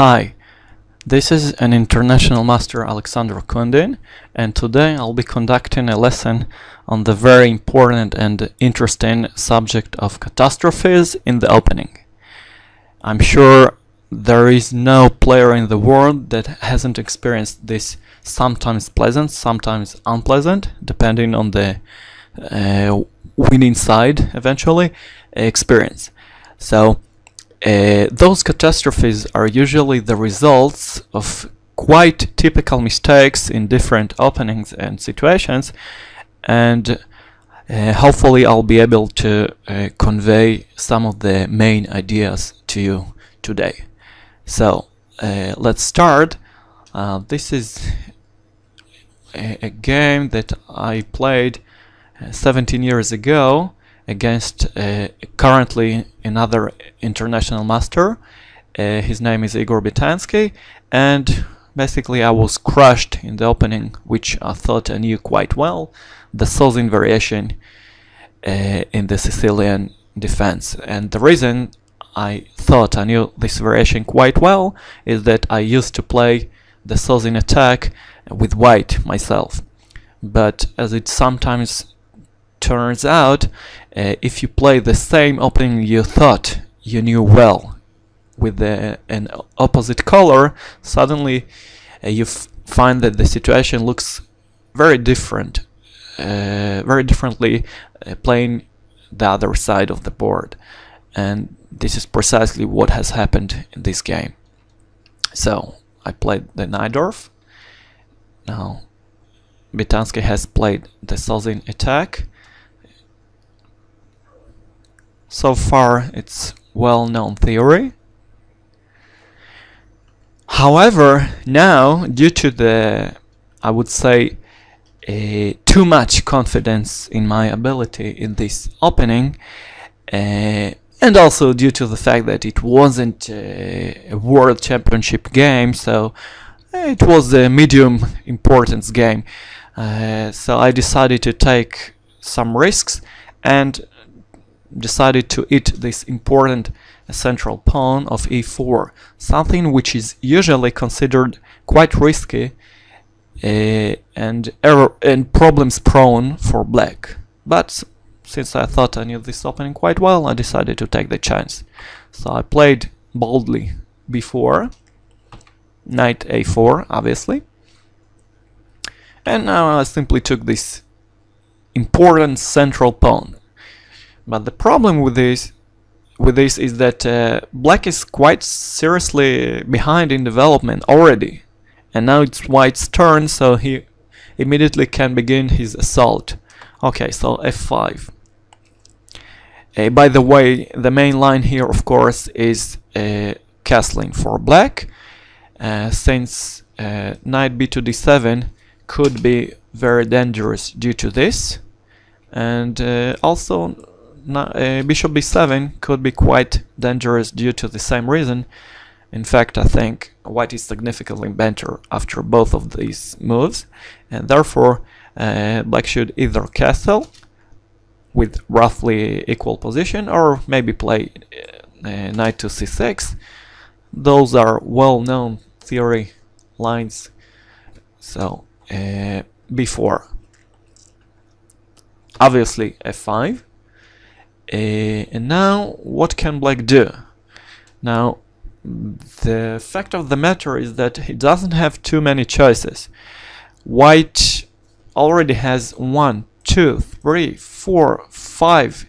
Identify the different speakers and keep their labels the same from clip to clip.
Speaker 1: Hi, this is an international master Alexander Kundin, and today I'll be conducting a lesson on the very important and interesting subject of catastrophes in the opening. I'm sure there is no player in the world that hasn't experienced this sometimes pleasant, sometimes unpleasant, depending on the winning side eventually experience. So those catastrophes are usually the results of quite typical mistakes in different openings and situations, and hopefully I'll be able to convey some of the main ideas to you today. So let's start. This is a game that I played 17 years ago against currently another international master. His name is Igor Bitansky, and basically I was crushed in the opening, which I thought I knew quite well, the Sozin variation in the Sicilian defense. And the reason I thought I knew this variation quite well is that I used to play the Sozin attack with white myself. But as it sometimes turns out, if you play the same opening you thought you knew well with an opposite color, suddenly you find that the situation looks very different, very differently playing the other side of the board. And this is precisely what has happened in this game. So I played the Najdorf. Now Bitansky has played the Sozin attack. So far it's well-known theory. However, now, due to the, I would say, too much confidence in my ability in this opening, and also due to the fact that it wasn't a World Championship game, so it was a medium importance game. So I decided to take some risks and decided to eat this important central pawn of e4, something which is usually considered quite risky and problems prone for black. But since I thought I knew this opening quite well, I decided to take the chance. So I played boldly b4, knight a4 obviously, and now I simply took this important central pawn. But the problem with this is that black is quite seriously behind in development already, and now it's white's turn, so he immediately can begin his assault. Okay, so f5. By the way, the main line here, of course, is castling for black, since knight b to d7 could be very dangerous due to this, and also bishop b7 could be quite dangerous due to the same reason. In fact, I think white is significantly better after both of these moves, and therefore black should either castle with roughly equal position or maybe play knight to c6. Those are well-known theory lines. So b4, obviously f5. And now what can black do? Now the fact of the matter is that he doesn't have too many choices. White already has 1, 2, 3, 4, 5,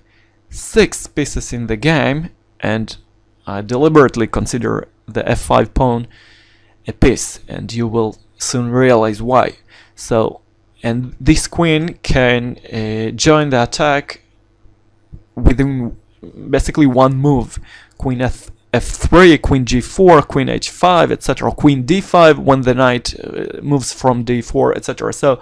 Speaker 1: 6 pieces in the game, and I deliberately consider the f5 pawn a piece, and you will soon realize why. So, and this queen can join the attack within basically one move. Queen f3, queen g4, queen h5, etc., queen d5 when the knight moves from d4, etc. So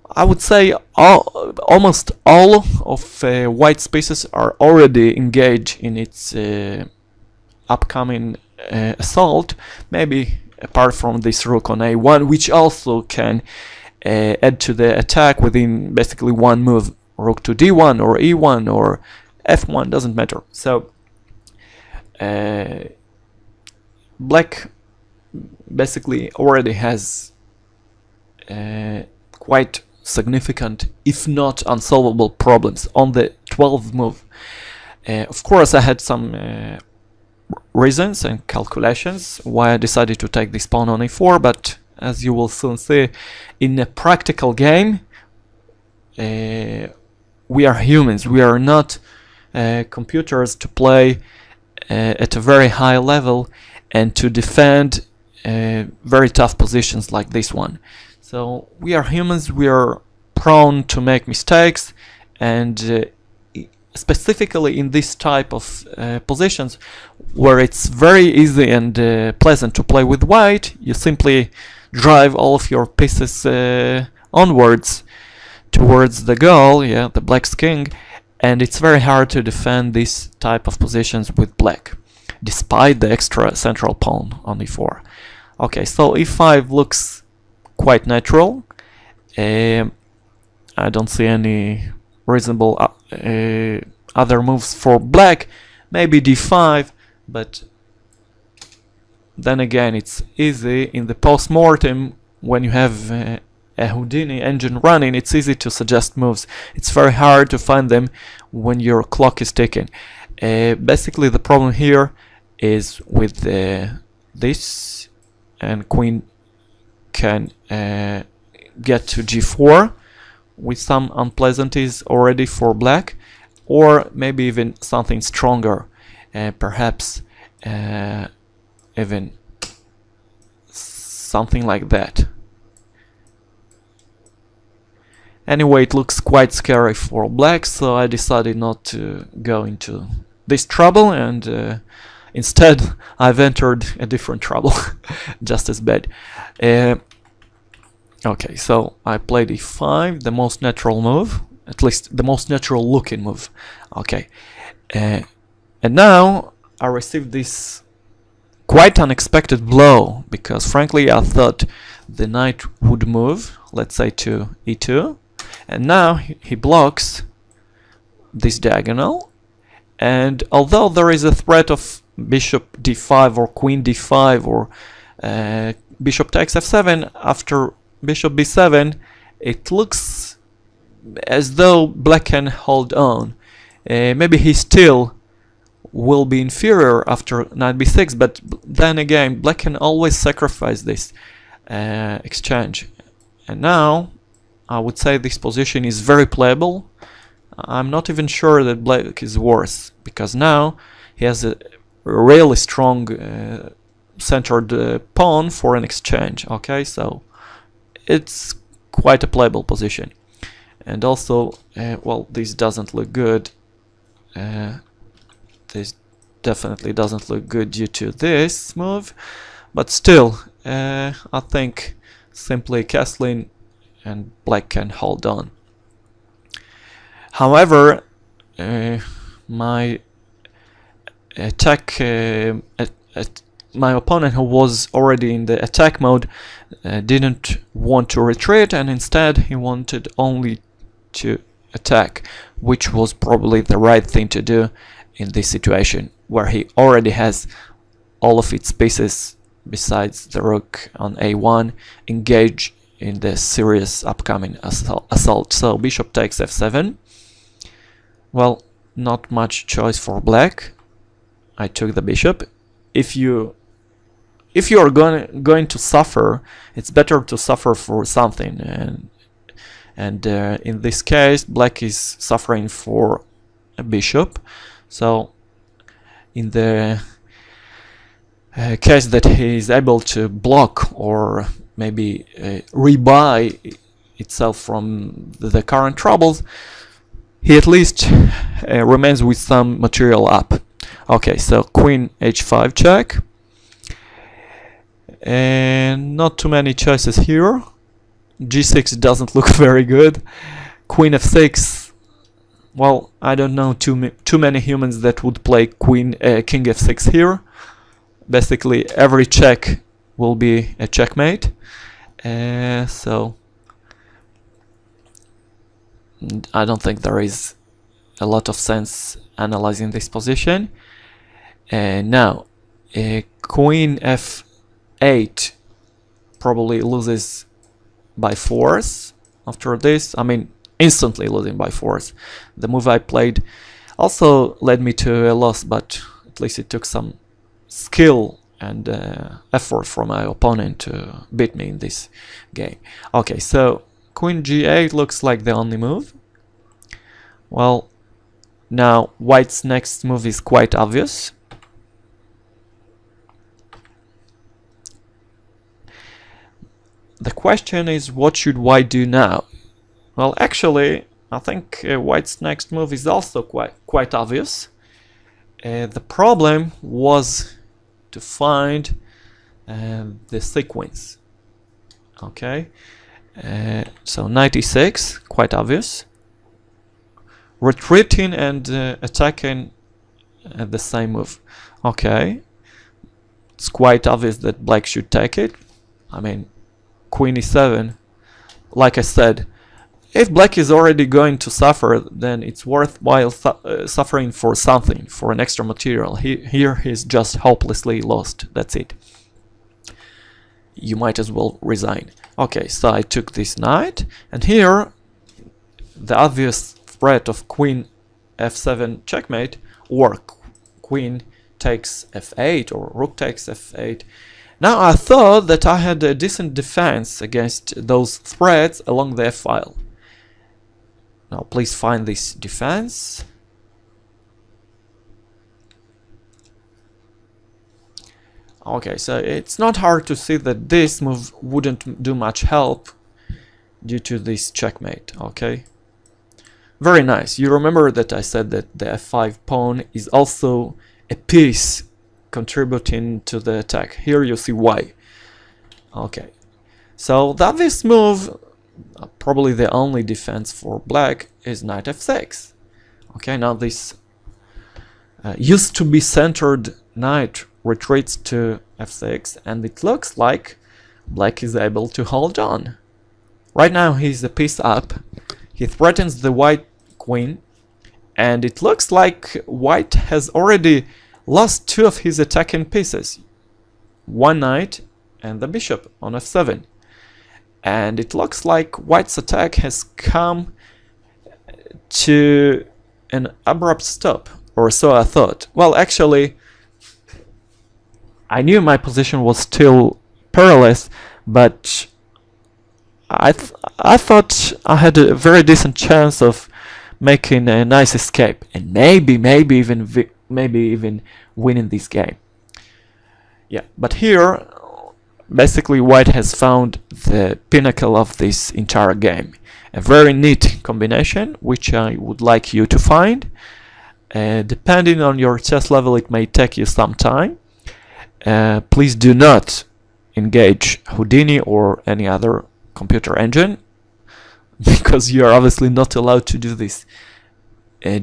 Speaker 1: I would say almost all of white's pieces are already engaged in its upcoming assault, maybe apart from this rook on a1, which also can add to the attack within basically one move. Rook to d1 or e1 or f1, doesn't matter. So black basically already has quite significant, if not unsolvable, problems on the 12th move. Of course, I had some reasons and calculations why I decided to take this pawn on e4, but as you will soon see, in a practical game, we are humans, we are not computers to play at a very high level and to defend very tough positions like this one. So we are humans, we are prone to make mistakes, and specifically in this type of positions where it's very easy and pleasant to play with white, you simply drive all of your pieces onwards towards the goal, yeah, the black's king, and it's very hard to defend this type of positions with black, despite the extra central pawn on e4. Okay, so e5 looks quite natural. I don't see any reasonable other moves for black. Maybe d5, but then again it's easy in the post-mortem when you have a Houdini engine running. It's easy to suggest moves. It's very hard to find them when your clock is ticking. Basically the problem here is with this, and queen can get to g4 with some unpleasantries already for black, or maybe even something stronger, perhaps even something like that. Anyway, it looks quite scary for black, so I decided not to go into this trouble, and instead I've entered a different trouble, just as bad. Okay, so I played e5, the most natural move, at least the most natural looking move. Okay, and now I received this quite unexpected blow, because frankly I thought the knight would move, let's say to e2, and now he blocks this diagonal, and although there is a threat of bishop d5 or queen d5 or bishop takes f7 after bishop b7, it looks as though black can hold on. Maybe he still will be inferior after knight b6, but then again black can always sacrifice this exchange. And now I would say this position is very playable. I'm not even sure that black is worse, because now he has a really strong centered pawn for an exchange. Okay, so it's quite a playable position. And also, well, this doesn't look good. This definitely doesn't look good due to this move, but still, I think simply castling and black can hold on. However, my attack, my opponent, who was already in the attack mode, didn't want to retreat, and instead he wanted only to attack, which was probably the right thing to do in this situation, where he already has all of its pieces besides the rook on a1 engaged in the serious upcoming assault. So bishop takes f7. Well, not much choice for black. I took the bishop. If you are going to suffer, it's better to suffer for something, and in this case black is suffering for a bishop. So in the case that he is able to block or maybe rebuy itself from the current troubles, he at least remains with some material up. Okay, so queen h5 check, and not too many choices here. g6 doesn't look very good. Queen f6, well, I don't know too many humans that would play king f6 here. Basically every check will be a checkmate, so I don't think there is a lot of sense analyzing this position. Now Queen f8 probably loses by force after this. I mean, instantly losing by force. The move I played also led me to a loss, but at least it took some skill and effort from my opponent to beat me in this game. Okay, so Queen g8 looks like the only move. Well, now White's next move is quite obvious. The question is, what should White do now? Well, actually, I think White's next move is also quite obvious. The problem was to find the sequence. Okay, so knight e6, quite obvious. Retreating and attacking the same move. Okay, it's quite obvious that Black should take it. I mean, Queen e7, like I said, if Black is already going to suffer, then it's worthwhile suffering for something, for an extra material. Here he's just hopelessly lost, that's it. You might as well resign. Okay, so I took this knight, and here the obvious threat of Queen f7 checkmate, or Queen takes f8, or Rook takes f8. Now I thought that I had a decent defense against those threats along the f-file. Now please find this defense. Okay, so it's not hard to see that this move wouldn't do much help due to this checkmate, okay? Very nice. You remember that I said that the f5 pawn is also a piece contributing to the attack. Here you see why. Okay, so the obvious move, probably the only defense for Black, is knight f6. Okay, now this used to be centered knight retreats to f6, and it looks like Black is able to hold on. Right now he's a piece up. He threatens the white queen, and it looks like White has already lost two of his attacking pieces, one knight and the bishop on f7, and it looks like White's attack has come to an abrupt stop, or so I thought. Well, actually, I knew my position was still perilous, but I thought I had a very decent chance of making a nice escape, and maybe even winning this game. Yeah, but here basically White has found the pinnacle of this entire game. A very neat combination, which I would like you to find. Depending on your chess level, it may take you some time. Please do not engage Houdini or any other computer engine, because you are obviously not allowed to do this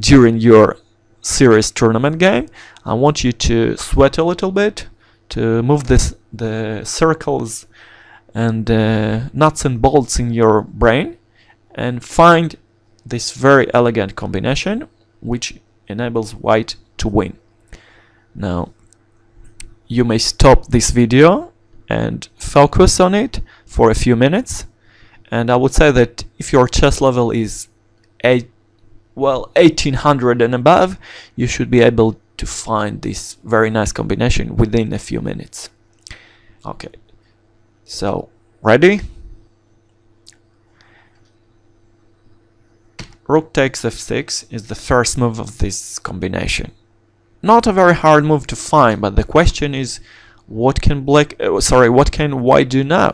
Speaker 1: during your serious tournament game. I want you to sweat a little bit, to move the circles and nuts and bolts in your brain, and find this very elegant combination which enables White to win. Now you may stop this video and focus on it for a few minutes, and I would say that if your chess level is 1800 and above, you should be able to find this very nice combination within a few minutes. Okay, so ready? Rook takes f6 is the first move of this combination. Not a very hard move to find, but the question is, what can White do now?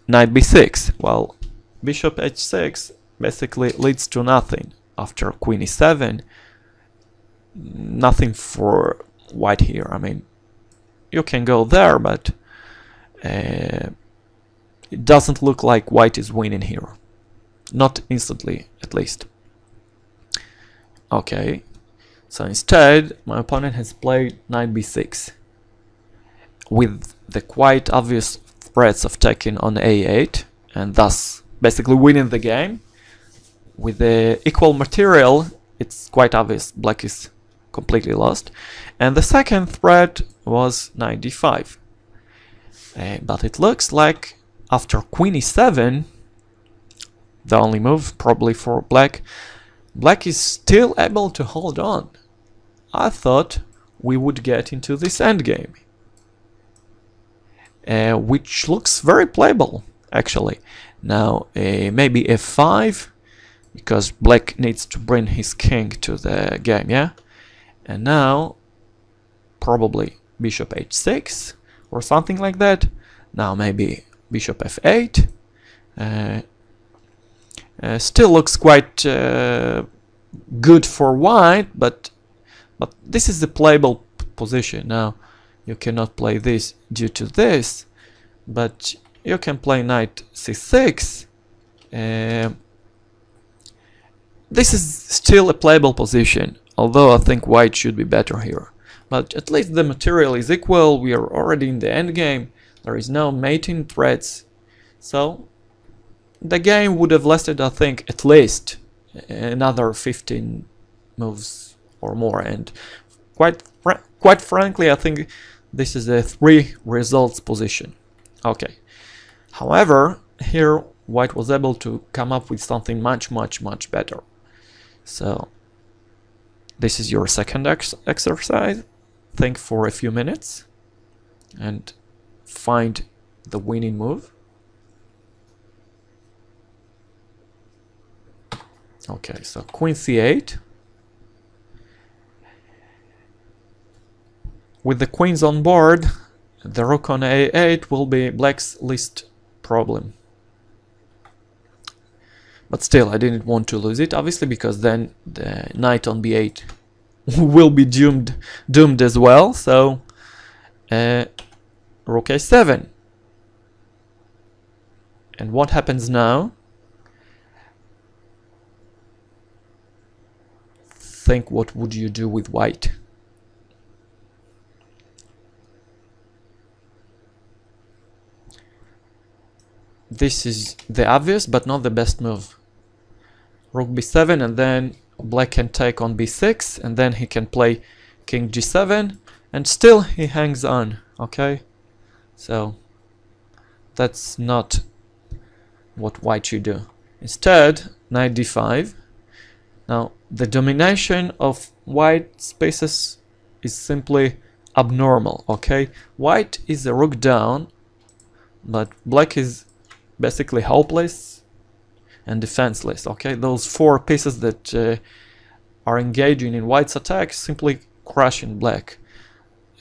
Speaker 1: Knight b6. Well, bishop h6 basically leads to nothing. After queen e7, nothing for White here. I mean, you can go there, but it doesn't look like White is winning here. Not instantly, at least. Okay, so instead, my opponent has played knight b6 with the quite obvious threats of taking on a8 and thus basically winning the game. With the equal material, it's quite obvious Black is completely lost. And the second threat was knight d5. But it looks like after queen e7, the only move probably for black, black is still able to hold on. I thought we would get into this endgame, which looks very playable actually. Now maybe f5, because black needs to bring his king to the game, yeah? And now probably bishop h6 or something like that. Now maybe bishop f8. Still looks quite good for white, but this is the playable position. Now you cannot play this due to this, but you can play knight c6. This is still a playable position, although I think white should be better here. But at least the material is equal, we are already in the endgame, there is no mating threats, so the game would have lasted, I think, at least another 15 moves or more, and quite frankly, I think this is a 3 results position. Okay. However, here white was able to come up with something much better. So this is your second exercise. Think for a few minutes and find the winning move. Okay, so queen c8. With the queens on board, the rook on a8 will be black's least problem. But still, I didn't want to lose it, obviously, because then the knight on b8 will be doomed as well. So rook a7. And what happens now? Think, what would you do with white? This is the obvious but not the best move. Rook b7, and then black can take on b6, and then he can play king g7, and still he hangs on. Okay, so that's not what white should do. Instead, knight d5. Now the domination of white spaces is simply abnormal. Okay, white is a rook down, but black is basically helpless and defenseless. Okay, those 4 pieces that are engaging in white's attack simply crush in black.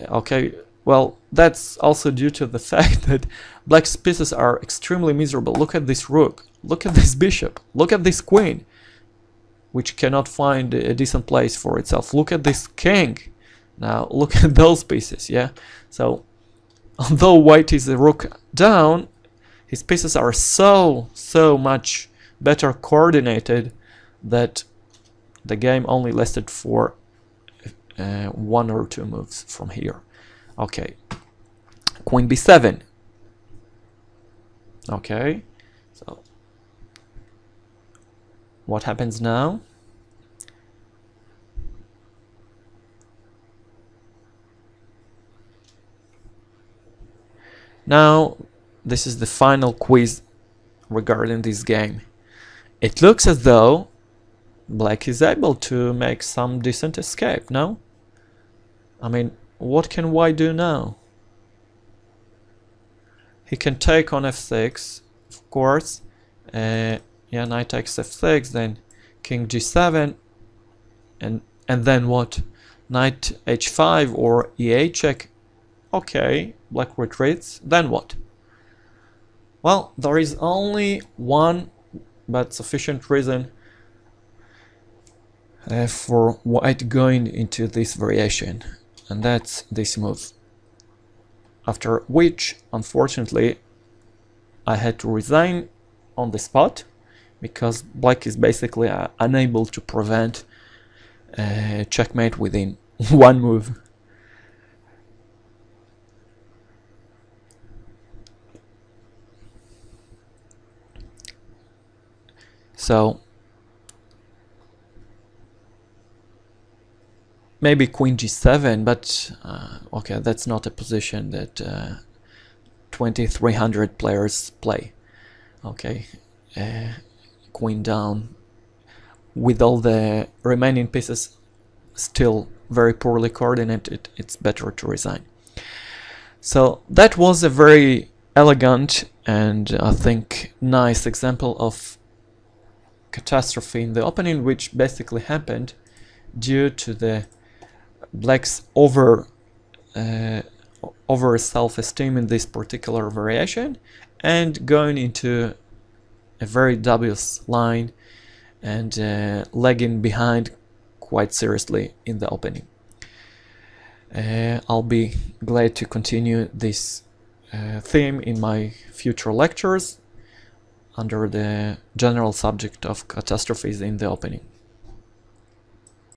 Speaker 1: Okay, well, that's also due to the fact that black's pieces are extremely miserable. Look at this rook, look at this bishop, look at this queen, which cannot find a decent place for itself. Look at this king. Now look at those pieces, yeah? So although white is a rook down, his pieces are so much better coordinated that the game only lasted for 1 or 2 moves from here. Okay, queen b7. Okay, so what happens now? Now this is the final quiz regarding this game. It looks as though black is able to make some decent escape, no? I mean, what can white do now? He can take on f6, of course. Yeah, knight takes f6, then king g7, and then what? Knight h5 or e8 check. Okay, black retreats. Then what? Well, there is only one but sufficient reason for white going into this variation, and that's this move. After which, unfortunately, I had to resign on the spot, because black is basically unable to prevent checkmate within one move. So maybe queen g7, but okay, that's not a position that 2300 players play. Okay, queen down with all the remaining pieces still very poorly coordinated, it's better to resign. So that was a very elegant and I think nice example of catastrophe in the opening, which basically happened due to the black's over self-esteem in this particular variation and going into a very dubious line and lagging behind quite seriously in the opening. I'll be glad to continue this theme in my future lectures under the general subject of catastrophes in the opening.